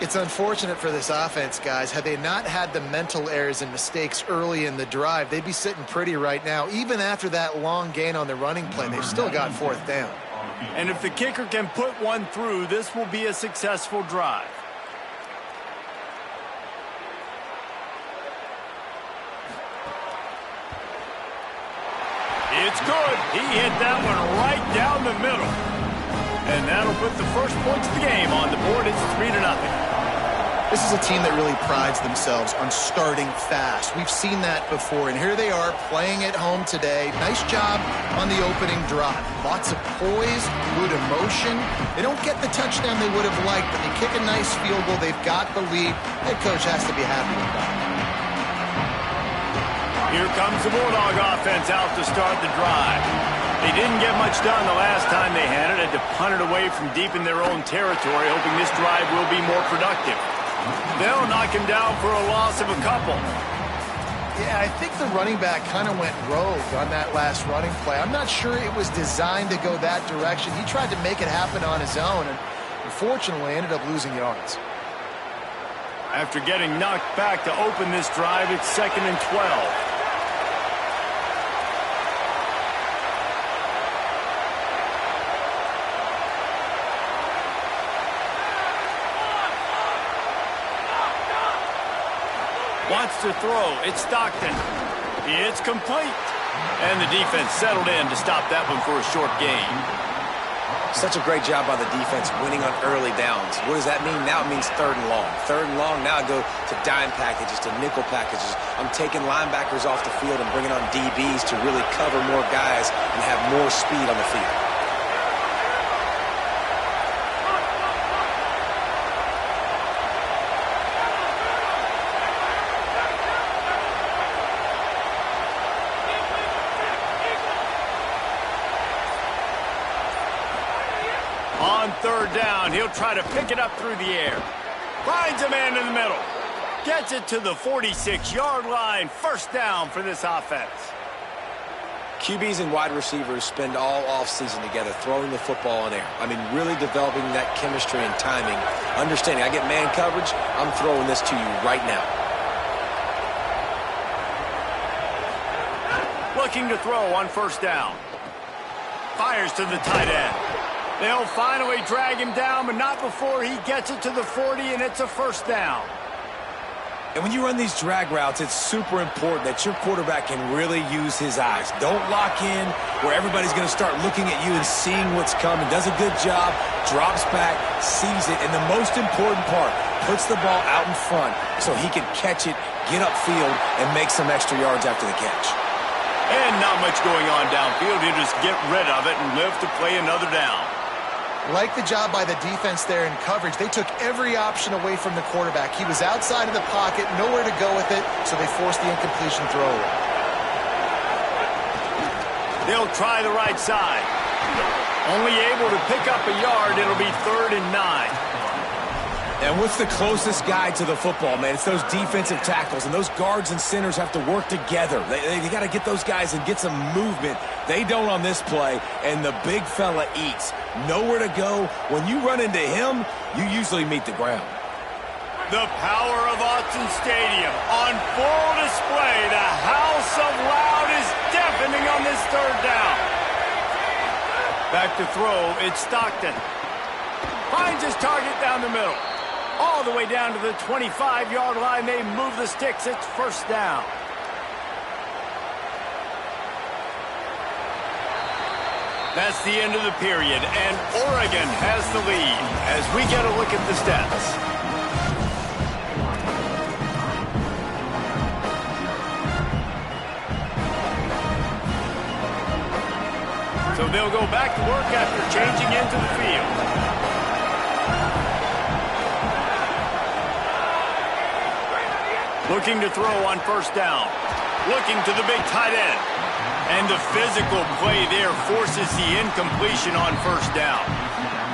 It's unfortunate for this offense, guys. Had they not had the mental errors and mistakes early in the drive, they'd be sitting pretty right now. Even after that long gain on the running play, they've still got 4th down. And if the kicker can put one through, this will be a successful drive. It's good. He hit that one right down the middle. And that'll put the first points of the game on the board. It's 3-0. This is a team that really prides themselves on starting fast. We've seen that before, and here they are playing at home today. Nice job on the opening drive. Lots of poise, good emotion. They don't get the touchdown they would have liked, but they kick a nice field goal. They've got the lead. Head coach has to be happy with that. Here comes the Bulldog offense out to start the drive. They didn't get much done the last time they had it. Had to punt it away from deep in their own territory, hoping this drive will be more productive. They'll knock him down for a loss of a couple. Yeah, I think the running back kind of went rogue on that last running play. I'm not sure it was designed to go that direction. He tried to make it happen on his own, and unfortunately ended up losing yards. After getting knocked back to open this drive, it's 2nd and 12. Wants to throw. It's Stockton. It's complete. And the defense settled in to stop that one for a short gain. Such a great job by the defense winning on early downs. What does that mean? Now it means 3rd and long. 3rd and long, now I go to dime packages, to nickel packages. I'm taking linebackers off the field and bringing on DBs to really cover more guys and have more speed on the field. On 3rd down, he'll try to pick it up through the air. Finds a man in the middle. Gets it to the 46-yard line. 1st down for this offense. QBs and wide receivers spend all offseason together throwing the football in air. I mean, really developing that chemistry and timing. Understanding, I get man coverage, I'm throwing this to you right now. Looking to throw on 1st down. Fires to the tight end. They'll finally drag him down, but not before he gets it to the 40, and it's a 1st down. And when you run these drag routes, it's super important that your quarterback can really use his eyes. Don't lock in where everybody's going to start looking at you and seeing what's coming. Does a good job, drops back, sees it, and the most important part, puts the ball out in front so he can catch it, get upfield, and make some extra yards after the catch. And not much going on downfield. He'll just get rid of it and live to play another down. Like the job by the defense there in coverage. They took every option away from the quarterback. He was outside of the pocket, nowhere to go with it, so they forced the incompletion throw away. They'll try the right side. Only able to pick up a yard. It'll be 3rd and 9. And what's the closest guy to the football, man? It's those defensive tackles, and those guards and centers have to work together. They got to get those guys and get some movement. They don't on this play, and the big fella eats. Nowhere to go. When you run into him, you usually meet the ground. The power of Autzen Stadium on full display. The house of loud is deafening on this 3rd down. Back to throw, it's Stockton. Finds his target down the middle. All the way down to the 25-yard line. They move the sticks. It's 1st down. That's the end of the period, and Oregon has the lead as we get a look at the stats. So they'll go back to work after changing into the field. Looking to throw on 1st down. Looking to the big tight end. And the physical play there forces the incompletion on 1st down.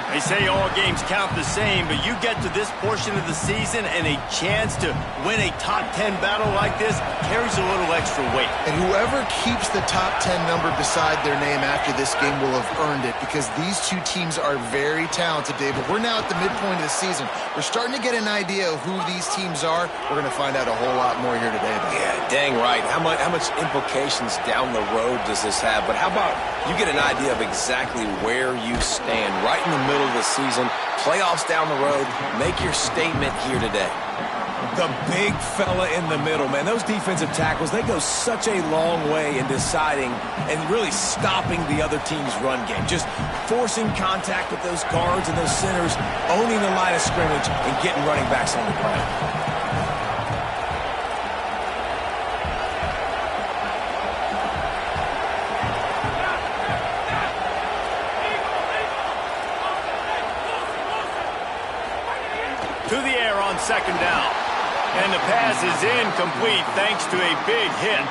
They say all games count the same, but you get to this portion of the season and a chance to win a top 10 battle like this carries a little extra weight. And whoever keeps the top 10 number beside their name after this game will have earned it, because these two teams are very talented, David. We're now at the midpoint of the season. We're starting to get an idea of who these teams are. We're going to find out a whole lot more here today. Yeah, dang right. How much implications down the road does this have? But how about you get an idea of exactly where you stand right in the middle of the season, playoffs down the road, make your statement here today. The big fella in the middle, man. Those defensive tackles, they go such a long way in deciding and really stopping the other team's run game. Just forcing contact with those guards and those centers, owning the line of scrimmage, and getting running backs on the ground. To the air on 2nd down. And the pass is incomplete thanks to a big hit.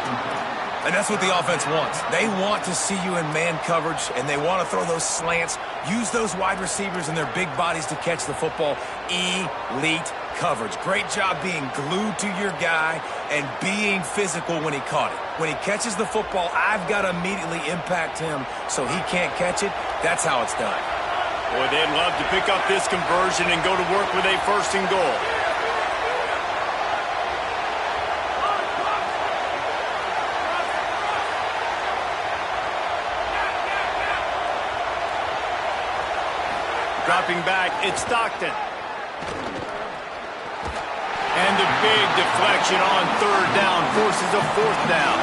And that's what the offense wants. They want to see you in man coverage, and they want to throw those slants, use those wide receivers and their big bodies to catch the football. Elite coverage. Great job being glued to your guy and being physical when he caught it. When he catches the football, I've got to immediately impact him so he can't catch it. That's how it's done. Boy, they'd love to pick up this conversion and go to work with a 1st and goal. Dropping back, it's Stockton. And a big deflection on 3rd down forces a 4th down.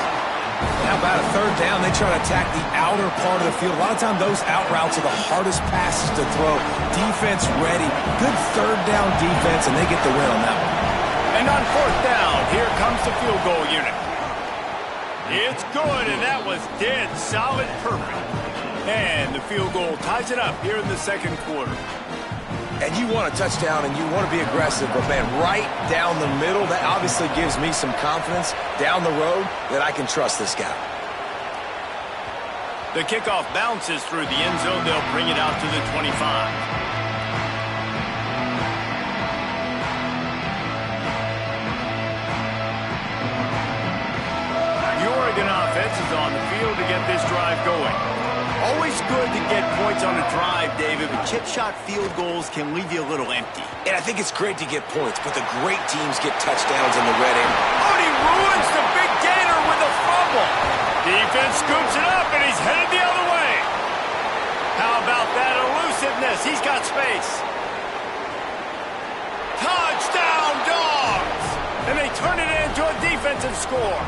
How about a 3rd down? They try to attack the outer part of the field. A lot of times those out routes are the hardest passes to throw. Defense ready. Good 3rd down defense, and they get the win on that one. And on 4th down, here comes the field goal unit. It's good, and that was dead solid perfect. And the field goal ties it up here in the 2nd quarter. And you want a touchdown, and you want to be aggressive, but, man, right down the middle, that obviously gives me some confidence down the road that I can trust this guy. The kickoff bounces through the end zone. They'll bring it out to the 25. The Oregon offense is on the field to get this drive going. Always good to get points on a drive, David, but chip shot field goals can leave you a little empty. And I think it's great to get points, but the great teams get touchdowns in the red area. Oh, and he ruins the big gainer with a fumble. Defense scoops it up, and he's headed the other way. How about that elusiveness? He's got space. Touchdown, Dogs! And they turn it into a defensive score.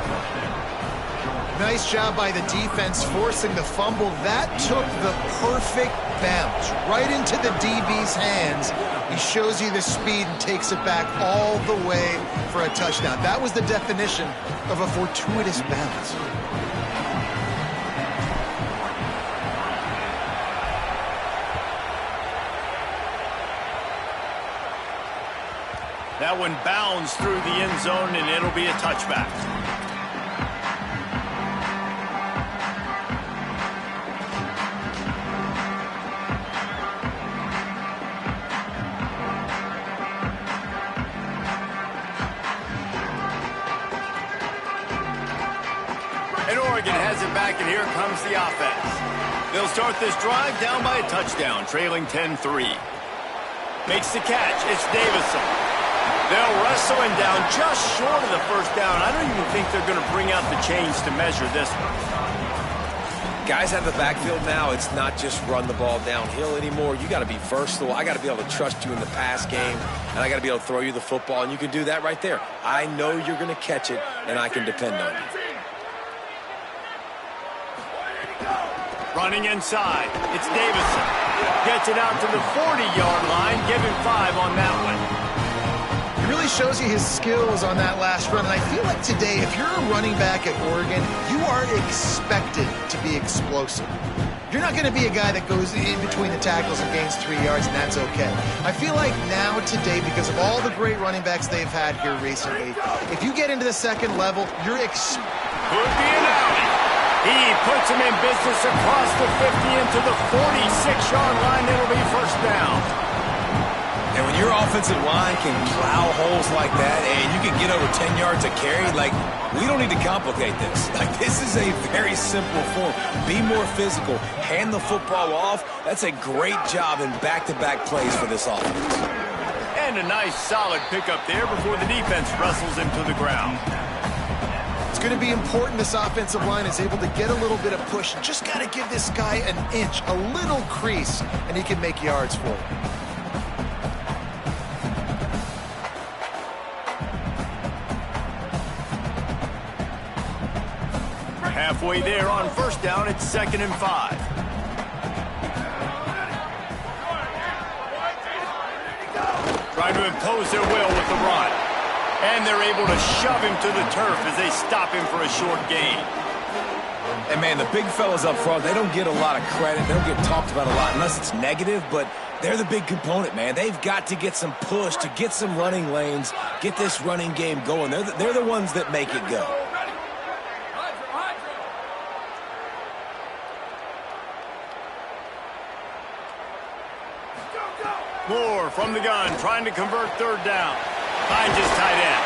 Nice job by the defense forcing the fumble. That took the perfect bounce right into the DB's hands. He shows you the speed and takes it back all the way for a touchdown. That was the definition of a fortuitous bounce. That one bounds through the end zone, and it'll be a touchback. Oregon has it back, and here comes the offense. They'll start this drive down by a touchdown, trailing 10-3. Makes the catch. It's Davison. They'll wrestle him down just short of the first down. I don't even think they're going to bring out the chains to measure this one. Guys out of the backfield now, it's not just run the ball downhill anymore. You got to be versatile. I got to be able to trust you in the pass game, and I got to be able to throw you the football, and you can do that right there. I know you're going to catch it, and I can depend on you. Running inside, it's Davison. Gets it out to the 40-yard line, giving 5 on that one. It really shows you his skills on that last run, and I feel like today, if you're a running back at Oregon, you are expected to be explosive. You're not going to be a guy that goes in between the tackles and gains 3 yards, and that's okay. I feel like now, today, because of all the great running backs they've had here recently, if you get into the second level, you're Could be an outie. He puts him in business across the 50 into the 46-yard line. It'll be first down. And when your offensive line can plow holes like that and you can get over 10 yards a carry, like, we don't need to complicate this. Like, this is a very simple form. Be more physical. Hand the football off. That's a great job in back-to-back plays for this offense. And a nice, solid pickup there before the defense wrestles him to the ground. It's going to be important this offensive line is able to get a little bit of push. Just got to give this guy an inch, a little crease, and he can make yards for it. Halfway there on first down, it's 2nd and 5. Trying to impose their will with the run. And they're able to shove him to the turf as they stop him for a short gain. And, man, the big fellas up front, they don't get a lot of credit. They don't get talked about a lot unless it's negative, but they're the big component, man. They've got to get some push, to get some running lanes, get this running game going. They're the ones that make it go. Moore from the gun, trying to convert third down. Finds his tight end.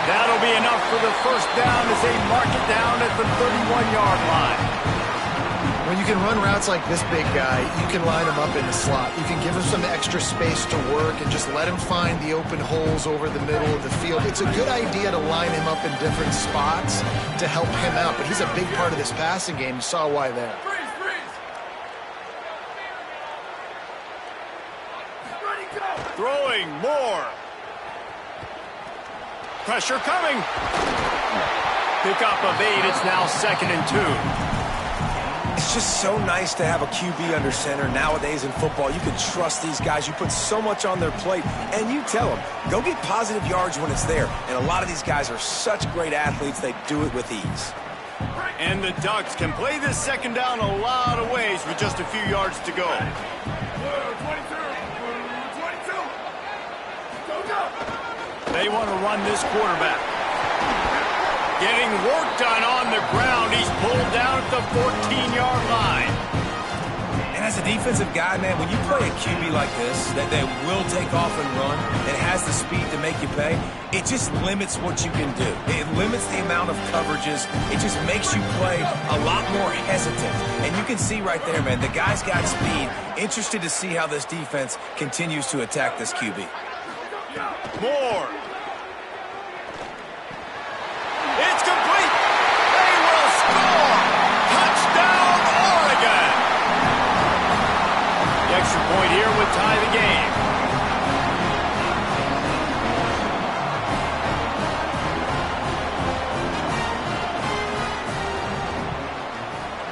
That'll be enough for the first down as they mark it down at the 31-yard line. When you can run routes like this big guy, you can line him up in the slot. You can give him some extra space to work and just let him find the open holes over the middle of the field. It's a good idea to line him up in different spots to help him out, but he's a big part of this passing game. You saw why there. Throwing Moore. Pressure coming. Pickup of 8. It's now 2nd and 2. It's just so nice to have a QB under center nowadays in football. You can trust these guys. You put so much on their plate, and you tell them, go get positive yards when it's there. And a lot of these guys are such great athletes, they do it with ease. And the Ducks can play this second down a lot of ways with just a few yards to go. They want to run this quarterback. Getting work done on the ground. He's pulled down at the 14-yard line. And as a defensive guy, man, when you play a QB like this, that will take off and run, and has the speed to make you pay, it just limits what you can do. It limits the amount of coverages. It just makes you play a lot more hesitant. And you can see right there, man, the guy's got speed. Interested to see how this defense continues to attack this QB. Moore. It's complete. They will score. Touchdown, Oregon. The extra point here would tie the game.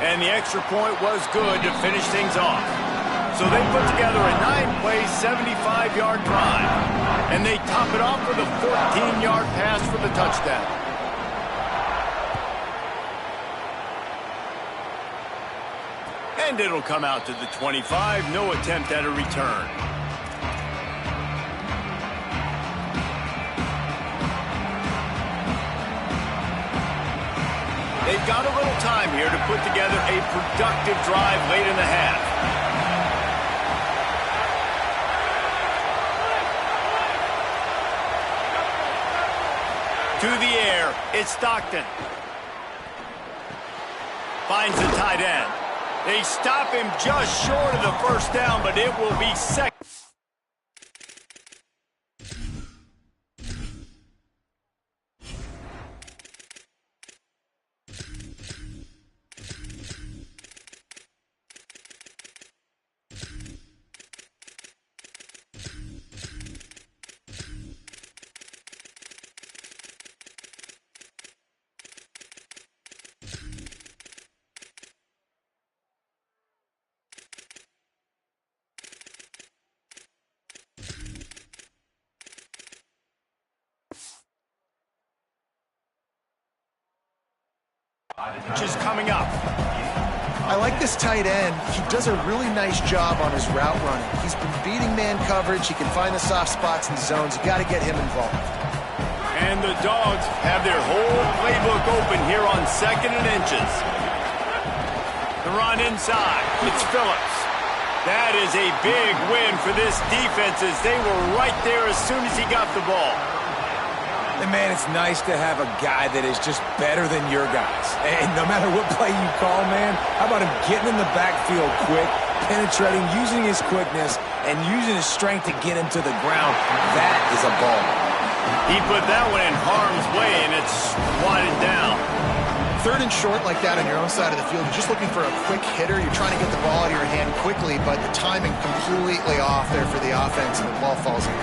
And the extra point was good to finish things off. So they put together a 9-play, 75-yard drive. And they top it off with a 14-yard pass for the touchdown. And it'll come out to the 25. No attempt at a return. They've got a little time here to put together a productive drive late in the half. To the air, it's Stockton. Finds the tight end. They stop him just short of the first down, but it will be second. Which is coming up. I like this tight end. He does a really nice job on his route running. He's been beating man coverage. He can find the soft spots in the zones. You got to get him involved. And the Dogs have their whole playbook open here on 2nd and inches. The run inside. It's Phillips. That is a big win for this defense as they were right there as soon as he got the ball. And, man, it's nice to have a guy that is just better than your guys. And no matter what play you call, man, how about him getting in the backfield quick, penetrating, using his quickness, and using his strength to get him to the ground. That is a ball. He put that one in harm's way, and it's swatted down. 3rd and short like that on your own side of the field, you're just looking for a quick hitter. You're trying to get the ball out of your hand quickly, but the timing completely off there for the offense, and the ball falls in.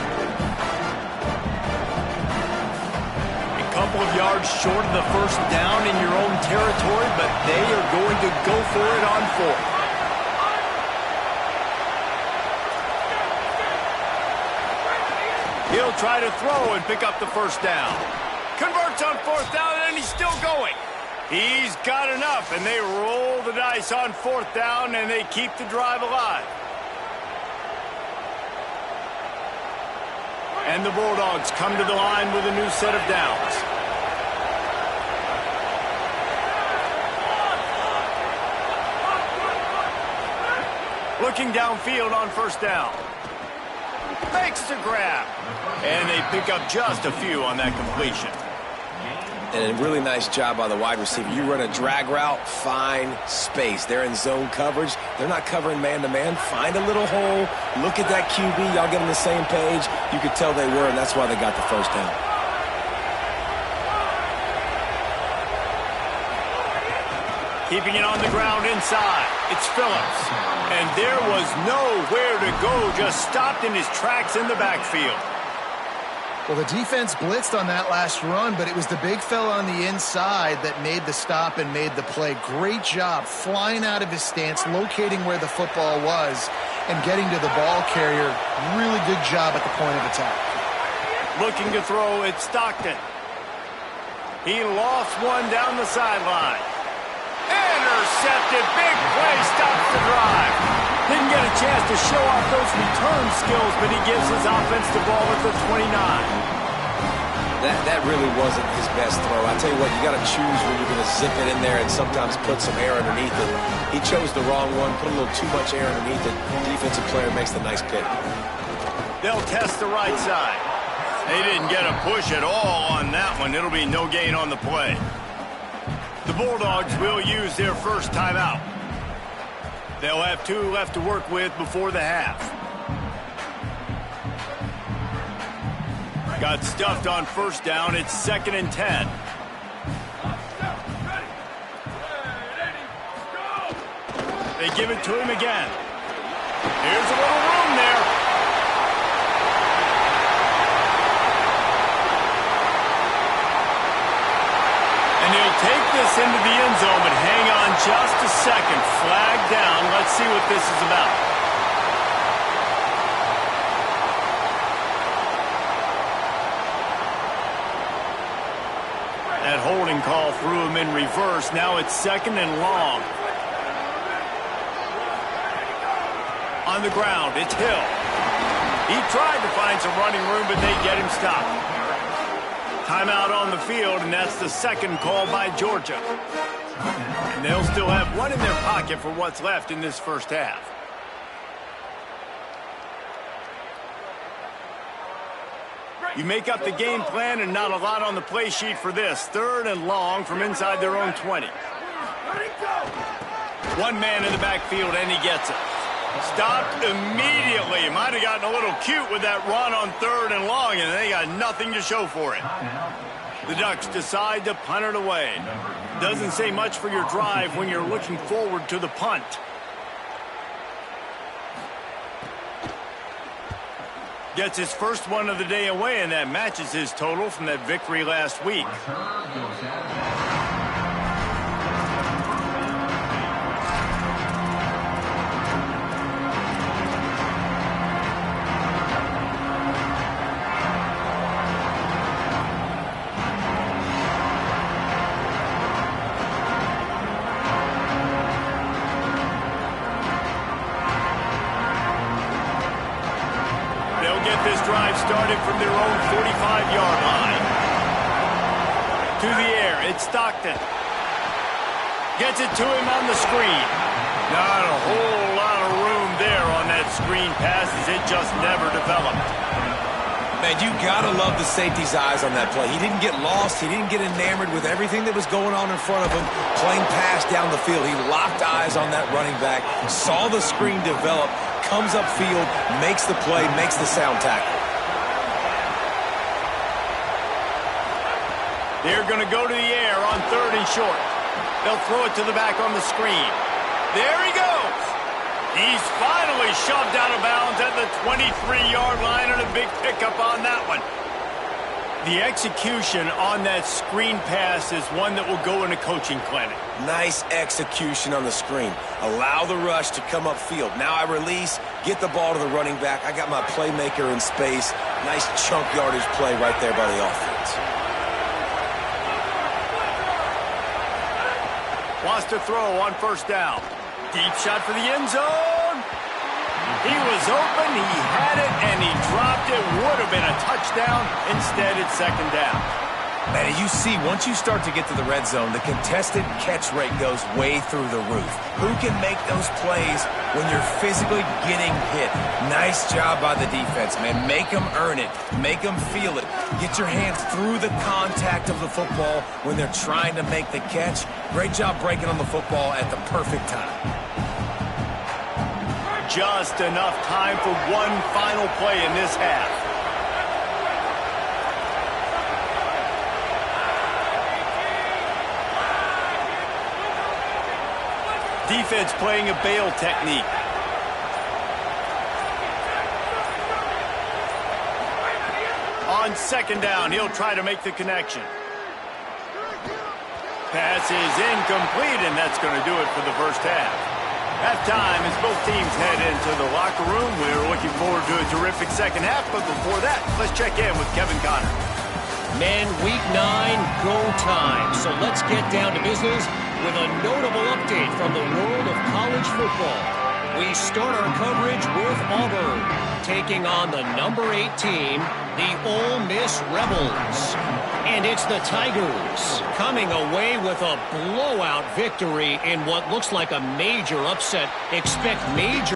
Couple of yards short of the first down in your own territory, but they are going to go for it on 4th. He'll try to throw and pick up the first down. Converts on 4th down, and he's still going. He's got enough, and they roll the dice on 4th down, and they keep the drive alive. And the Bulldogs come to the line with a new set of downs. Looking downfield on 1st down. Makes the grab. And they pick up just a few on that completion. And a really nice job by the wide receiver. You run a drag route, find space. They're in zone coverage. They're not covering man-to-man. Find a little hole. Look at that QB. Y'all get on the same page. You could tell they were, and that's why they got the first down. Keeping it on the ground inside. It's Phillips. And there was nowhere to go. Just stopped in his tracks in the backfield. Well, the defense blitzed on that last run, but it was the big fella on the inside that made the stop and made the play. Great job flying out of his stance, locating where the football was, and getting to the ball carrier. Really good job at the point of attack. Looking to throw, it's Stockton. He lost one down the sideline. Intercepted. Big play stops the drive. Didn't get a chance to show off those return skills, but he gives his offense the ball at the 29. That really wasn't his best throw. I tell you what, you got to choose when you're going to zip it in there and sometimes put some air underneath it. He chose the wrong one, put a little too much air underneath it. Defensive player makes the nice pick. They'll test the right side. They didn't get a push at all on that one. It'll be no gain on the play. The Bulldogs will use their first timeout. They'll have 2 left to work with before the half. Got stuffed on 1st down. It's 2nd and 10. They give it to him again. Here's a little room there. And he'll take this into the end zone, but hang on just a second. Flag down. Let's see what this is about. That holding call threw him in reverse. Now it's 2nd and long. On the ground, it's Hill. He tried to find some running room, but they get him stopped. Timeout on the field, and that's the second call by Georgia. And they'll still have one in their pocket for what's left in this first half. You make up the game plan and not a lot on the play sheet for this. 3rd and long from inside their own 20. One man in the backfield, and he gets it. Stopped immediately. Might have gotten a little cute with that run on 3rd and long, and they got nothing to show for it. The Ducks decide to punt it away. Doesn't say much for your drive when you're looking forward to the punt. Gets his first one of the day away, and that matches his total from that victory last week. This drive started from their own 45-yard line. To the air, it's Stockton. Gets it to him on the screen. Not a whole lot of room there on that screen pass as it just never developed. Man, you gotta love the safety's eyes on that play. He didn't get lost. He didn't get enamored with everything that was going on in front of him. Playing pass down the field. He locked eyes on that running back, saw the screen develop, comes upfield, makes the play, makes the sound tackle. They're going to go to the air on 3rd and short. They'll throw it to the back on the screen. There he goes. He's finally shoved out of bounds at the 23-yard line, and a big pickup on that one. The execution on that screen pass is one that will go in a coaching clinic. Nice execution on the screen. Allow the rush to come upfield. Now I release, get the ball to the running back. I got my playmaker in space. Nice chunk yardage play right there by the offense. Wants to throw on 1st down. Deep shot for the end zone. He was open, he had it, and he dropped it. Would have been a touchdown. Instead, it's 2nd down. Man, you see, once you start to get to the red zone, the contested catch rate goes way through the roof. Who can make those plays when you're physically getting hit? Nice job by the defense, man. Make them earn it. Make them feel it. Get your hands through the contact of the football when they're trying to make the catch. Great job breaking on the football at the perfect time. Just enough time for one final play in this half. Defense playing a bail technique. On 2nd down, he'll try to make the connection. Pass is incomplete, and that's going to do it for the first half. Halftime as both teams head into the locker room. We're looking forward to a terrific second half, but before that, let's check in with Kevin Connor. Men, week 9, go time. So let's get down to business with a notable update from the world of college football. We start our coverage with Auburn, taking on the number 8 team, the Ole Miss Rebels. And it's the Tigers coming away with a blowout victory in what looks like a major upset. Expect major